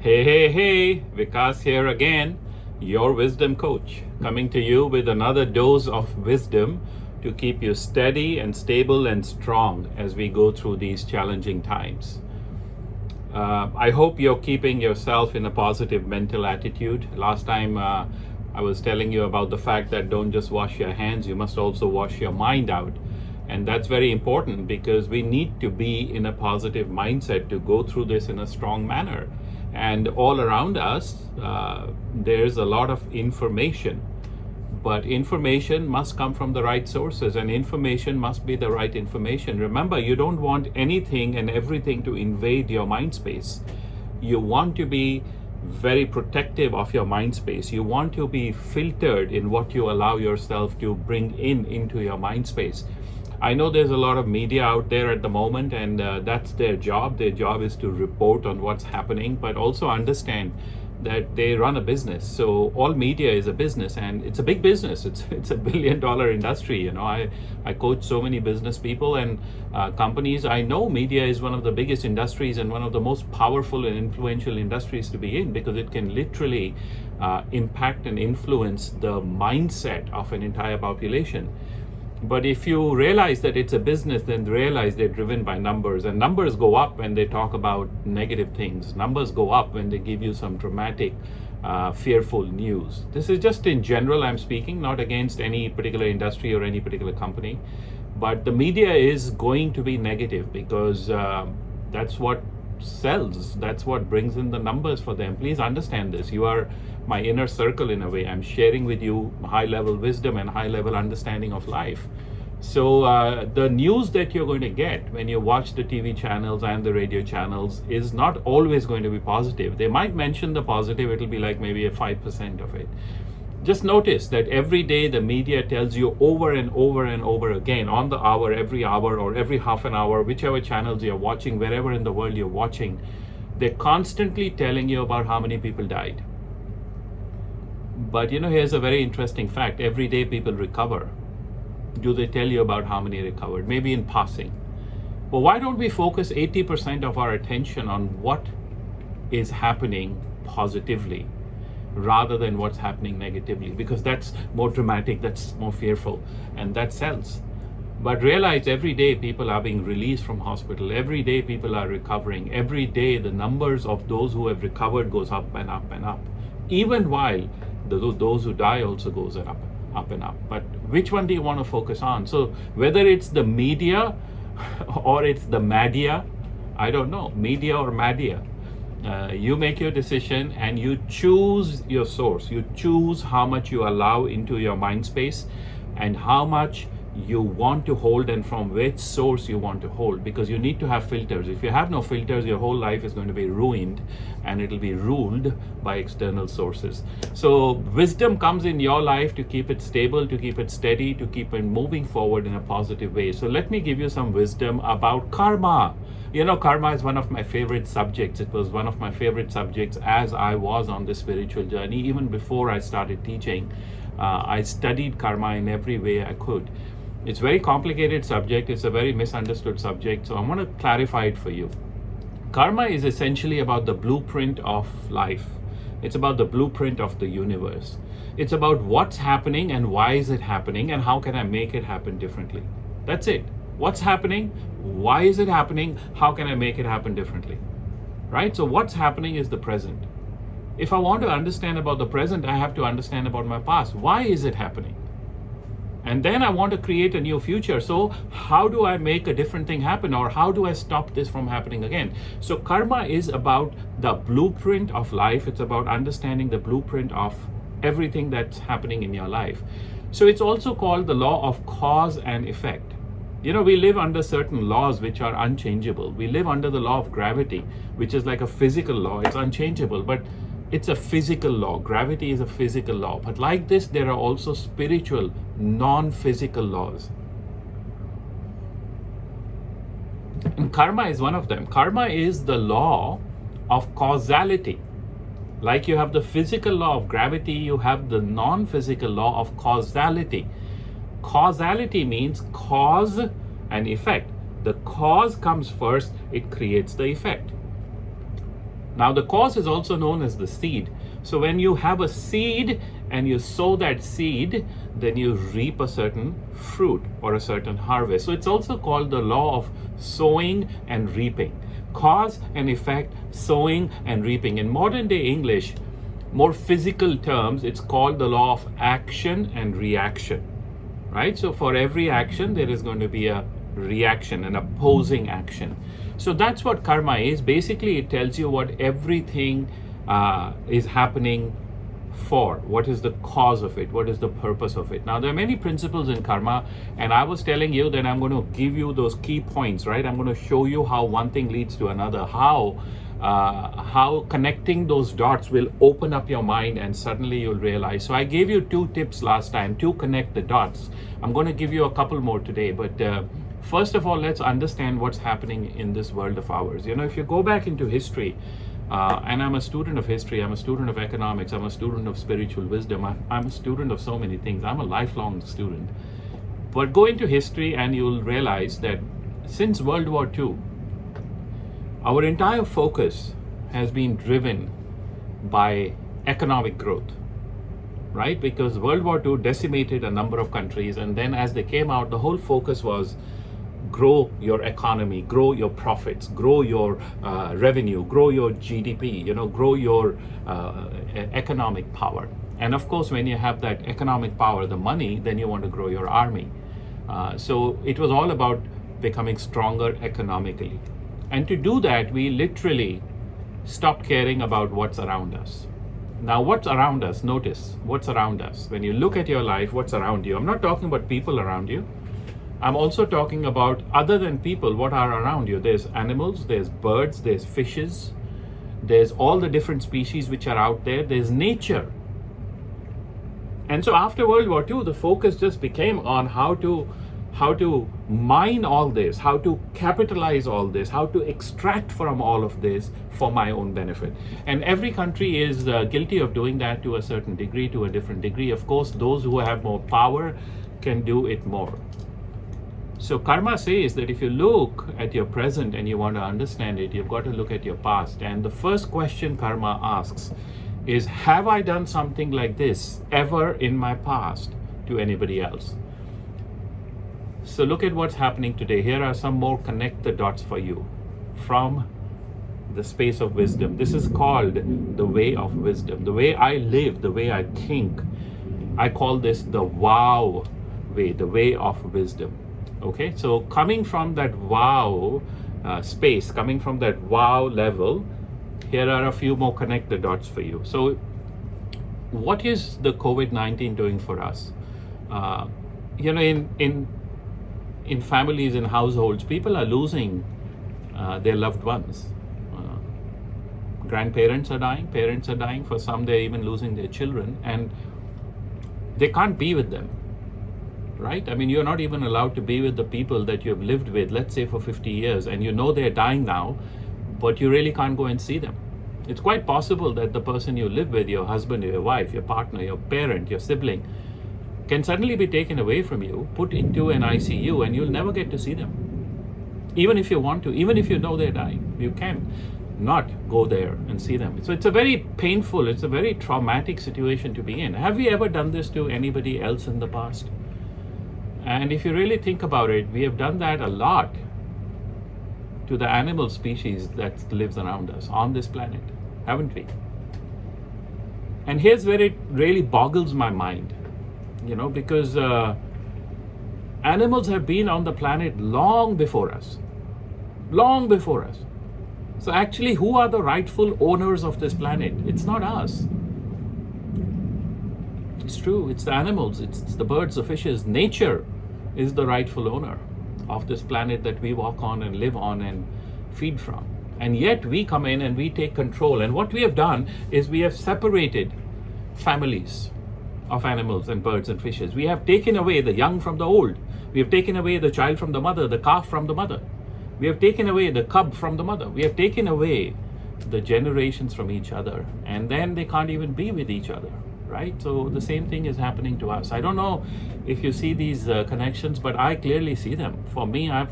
Hey, Vikas here again, your wisdom coach, coming to you with another dose of wisdom to keep you steady and stable and strong as we go through these challenging times. I hope you're keeping yourself in a positive mental attitude. Last time I was telling you about the fact that don't just wash your hands, you must also wash your mind out. And that's very important because we need to be in a positive mindset to go through this in a strong manner. And all around us, there's a lot of information, but information must come from the right sources and information must be the right information. Remember, you don't want anything and everything to invade your mind space. You want to be very protective of your mind space. You want to be filtered in what you allow yourself to bring into your mind space. I know there's a lot of media out there at the moment, and that's their job. Their job is to report on what's happening, but also understand that they run a business. So all media is a business, and it's a big business. It's a $1 billion industry. You know, I coach so many business people and companies. I know media is one of the biggest industries and one of the most powerful and influential industries to be in, because it can literally impact and influence the mindset of an entire population. But if you realize that it's a business, then realize they're driven by numbers, and numbers go up when they talk about negative things. Numbers go up when they give you some dramatic, fearful news. This is just in general I'm speaking, not against any particular industry or any particular company. But the media is going to be negative because that's what sells. That's what brings in the numbers for them. Please understand this. You are my inner circle in a way. I'm sharing with you high level wisdom and high level understanding of life. So the news that you're going to get when you watch the TV channels and the radio channels is not always going to be positive. They might mention the positive. It'll be like maybe a 5% of it. Just notice that every day the media tells you over and over and over again, on the hour, every hour, or every half an hour, whichever channels you're watching, wherever in the world you're watching, they're constantly telling you about how many people died. But you know, here's a very interesting fact. Every day people recover. Do they tell you about how many recovered? Maybe in passing. But why don't we focus 80% of our attention on what is happening positively rather than what's happening negatively? Because that's more dramatic, that's more fearful, and that sells. But realize every day people are being released from hospital. Every day people are recovering. Every day the numbers of those who have recovered goes up and up and up. Even while those who die also goes up and up. But which one do you want to focus on? So whether it's the media or it's the madia, I don't know, media or madia, you make your decision and you choose your source. You choose how much you allow into your mind space and how much you want to hold and from which source you want to hold, because you need to have filters. If you have no filters, your whole life is going to be ruined and it'll be ruled by external sources. So wisdom comes in your life to keep it stable, to keep it steady, to keep it moving forward in a positive way. So let me give you some wisdom about karma. You know, karma is one of my favorite subjects. It was one of my favorite subjects as I was on this spiritual journey. Even before I started teaching, I studied karma in every way I could. It's a very complicated subject. It's a very misunderstood subject. So I want to clarify it for you. Karma is essentially about the blueprint of life. It's about the blueprint of the universe. It's about what's happening and why is it happening and how can I make it happen differently. That's it. What's happening? Why is it happening? How can I make it happen differently? Right? So what's happening is the present. If I want to understand about the present, I have to understand about my past. Why is it happening? And then I want to create a new future. So how do I make a different thing happen, or how do I stop this from happening again? So karma is about the blueprint of life. It's about understanding the blueprint of everything that's happening in your life. So it's also called the law of cause and effect. You know, we live under certain laws which are unchangeable. We live under the law of gravity, which is like a physical law. It's unchangeable, but it's a physical law. Gravity is a physical law. But like this, there are also spiritual, non-physical laws. And karma is one of them. Karma is the law of causality. Like you have the physical law of gravity, you have the non-physical law of causality. Causality means cause and effect. The cause comes first, it creates the effect. Now, the cause is also known as the seed. So when you have a seed and you sow that seed, then you reap a certain fruit or a certain harvest. So it's also called the law of sowing and reaping. Cause and effect, sowing and reaping. In modern day English, more physical terms, it's called the law of action and reaction, right? So for every action, there is going to be a reaction, an opposing action. So that's what karma is. Basically, it tells you what everything is happening for. What is the cause of it? What is the purpose of it? Now, there are many principles in karma, and I was telling you that I'm going to give you those key points, right? I'm going to show you how one thing leads to another, how connecting those dots will open up your mind, and suddenly you'll realize. So I gave you 2 tips last time to connect the dots. I'm going to give you a couple more today, but first of all, let's understand what's happening in this world of ours. You know, if you go back into history, and I'm a student of history, I'm a student of economics, I'm a student of spiritual wisdom, I'm a student of so many things. I'm a lifelong student. But go into history and you'll realize that since World War II, our entire focus has been driven by economic growth, right? Because World War II decimated a number of countries, and then as they came out, the whole focus was grow your economy, grow your profits, grow your revenue, grow your GDP, grow your economic power. And of course, when you have that economic power, the money, then you want to grow your army. So it was all about becoming stronger economically. And to do that, we literally stopped caring about what's around us. Now, what's around us? Notice what's around us. When you look at your life, what's around you? I'm not talking about people around you. I'm also talking about, other than people, what are around you. There's animals, there's birds, there's fishes, there's all the different species which are out there, there's nature. And so after World War II, the focus just became on how to mine all this, how to capitalize all this, how to extract from all of this for my own benefit. And every country is guilty of doing that to a certain degree, to a different degree. Of course, those who have more power can do it more. So karma says that if you look at your present and you want to understand it, you've got to look at your past. And the first question karma asks is, have I done something like this ever in my past to anybody else? So look at what's happening today. Here are some more connect the dots for you from the space of wisdom. This is called the way of wisdom. The way I live, the way I think, I call this the wow way, the way of wisdom. Okay, so coming from that wow space, coming from that wow level, here are a few more connect the dots for you. So what is the COVID-19 doing for us? In families, in households, people are losing their loved ones. Grandparents are dying, parents are dying. For some, they're even losing their children, and they can't be with them, right? I mean, you're not even allowed to be with the people that you've lived with, let's say for 50 years, and you know they're dying now, but you really can't go and see them. It's quite possible that the person you live with, your husband, your wife, your partner, your parent, your sibling, can suddenly be taken away from you, put into an ICU, and you'll never get to see them. Even if you want to, even if you know they're dying, you can not go there and see them. So it's a very painful, it's a very traumatic situation to be in. Have we ever done this to anybody else in the past? And if you really think about it, we have done that a lot to the animal species that lives around us on this planet, haven't we? And here's where it really boggles my mind. Because animals have been on the planet long before us. So actually, who are the rightful owners of this planet? It's not us. It's true, it's the animals, it's the birds, the fishes. Nature is the rightful owner of this planet that we walk on and live on and feed from. And yet we come in and we take control. And what we have done is we have separated families of animals and birds and fishes. We have taken away the young from the old. We have taken away the child from the mother, the calf from the mother. We have taken away the cub from the mother. We have taken away the generations from each other. And then they can't even be with each other, right? So the same thing is happening to us. I don't know if you see these connections, but I clearly see them. For me, I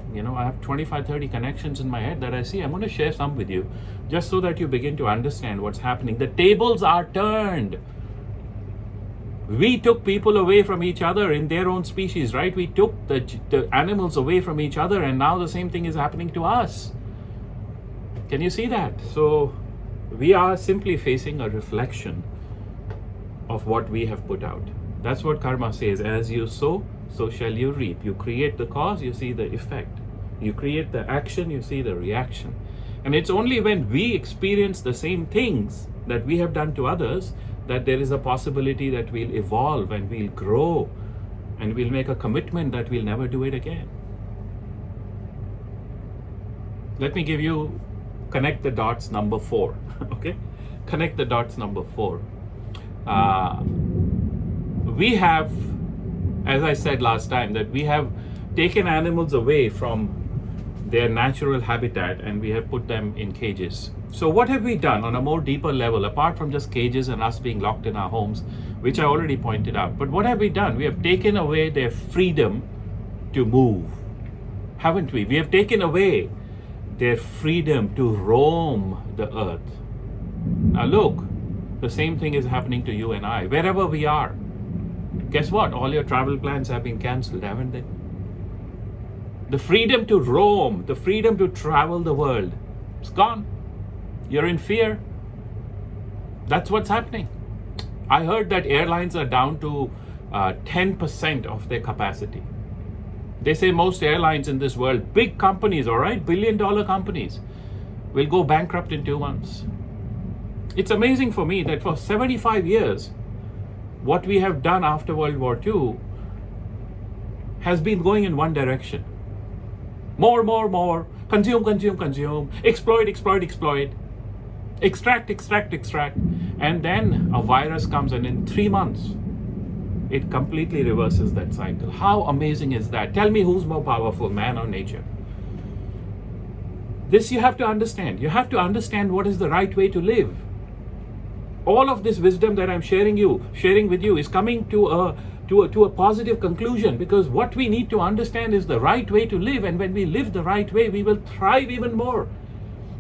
have 25, 30 connections in my head that I see. I'm going to share some with you just so that you begin to understand what's happening. The tables are turned. We took people away from each other in their own species, right? We took the animals away from each other, and now the same thing is happening to us. Can you see that? So we are simply facing a reflection of what we have put out. That's what karma says. As you sow, so shall you reap. You create the cause, you see the effect. You create the action, you see the reaction. And it's only when we experience the same things that we have done to others that there is a possibility that we'll evolve and we'll grow and we'll make a commitment that we'll never do it again. Let me give you connect the dots number 4. Okay, connect the dots number 4. We have, as I said last time, that we have taken animals away from their natural habitat and we have put them in cages. So what have we done on a more deeper level, apart from just cages and us being locked in our homes, which I already pointed out? But what have we done? We have taken away their freedom to move, haven't we? We have taken away their freedom to roam the earth. Now look, the same thing is happening to you and I, wherever we are. Guess what? All your travel plans have been cancelled, haven't they? The freedom to roam, the freedom to travel the world, it's gone. You're in fear. That's what's happening. I heard that airlines are down to 10% of their capacity. They say most airlines in this world, big companies, all right, billion-dollar companies, will go bankrupt in 2 months. It's amazing for me that for 75 years, what we have done after World War II has been going in one direction. More, consume, exploit, extract. And then a virus comes and in 3 months, it completely reverses that cycle. How amazing is that? Tell me who's more powerful, man or nature? This you have to understand. You have to understand what is the right way to live. All of this wisdom that I'm sharing with you is coming to a positive conclusion, because what we need to understand is the right way to live, and when we live the right way, we will thrive even more.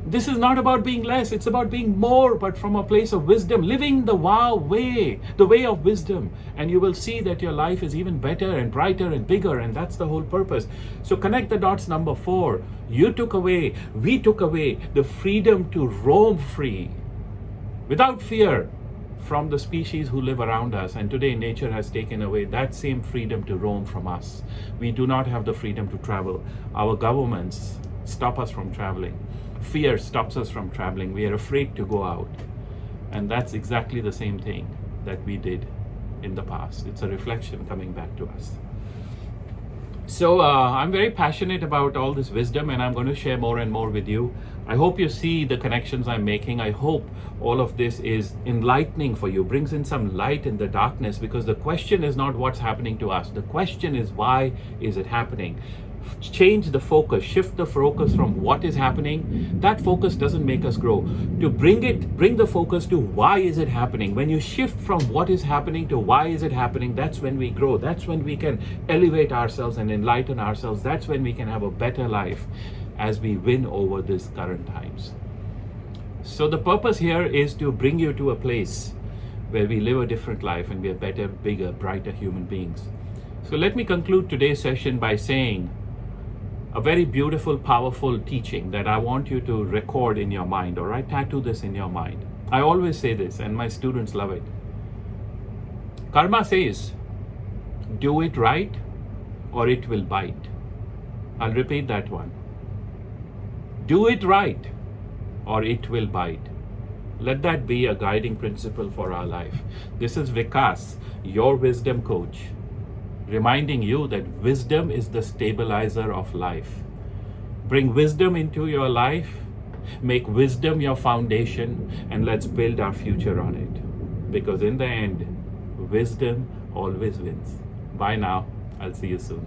This is not about being less, it's about being more, but from a place of wisdom, living the wow way, the way of wisdom, and you will see that your life is even better and brighter and bigger, and that's the whole purpose. So connect the dots number 4. We took away the freedom to roam free, without fear, from the species who live around us, and today nature has taken away that same freedom to roam from us. We do not have the freedom to travel. Our governments stop us from traveling. Fear stops us from traveling. We are afraid to go out, and that's exactly the same thing that we did in the past. It's a reflection coming back to us. So I'm very passionate about all this wisdom, and I'm going to share more and more with you. I hope you see the connections I'm making. I hope all of this is enlightening for you, brings in some light in the darkness, because the question is not what's happening to us. The question is, why is it happening? Change the focus, shift the focus from what is happening. That focus doesn't make us grow. To bring the focus to why is it happening. When you shift from what is happening to why is it happening, that's when we grow. That's when we can elevate ourselves and enlighten ourselves. That's when we can have a better life as we win over these current times. So the purpose here is to bring you to a place where we live a different life and we are better, bigger, brighter human beings. So let me conclude today's session by saying a very beautiful, powerful teaching that I want you to record in your mind, all right? Tattoo this in your mind. I always say this, and my students love it. Karma says, do it right or it will bite. I'll repeat that one. Do it right or it will bite. Let that be a guiding principle for our life. This is Vikas, your wisdom coach, reminding you that wisdom is the stabilizer of life. Bring wisdom into your life, make wisdom your foundation, and let's build our future on it. Because in the end, wisdom always wins. Bye now. I'll see you soon.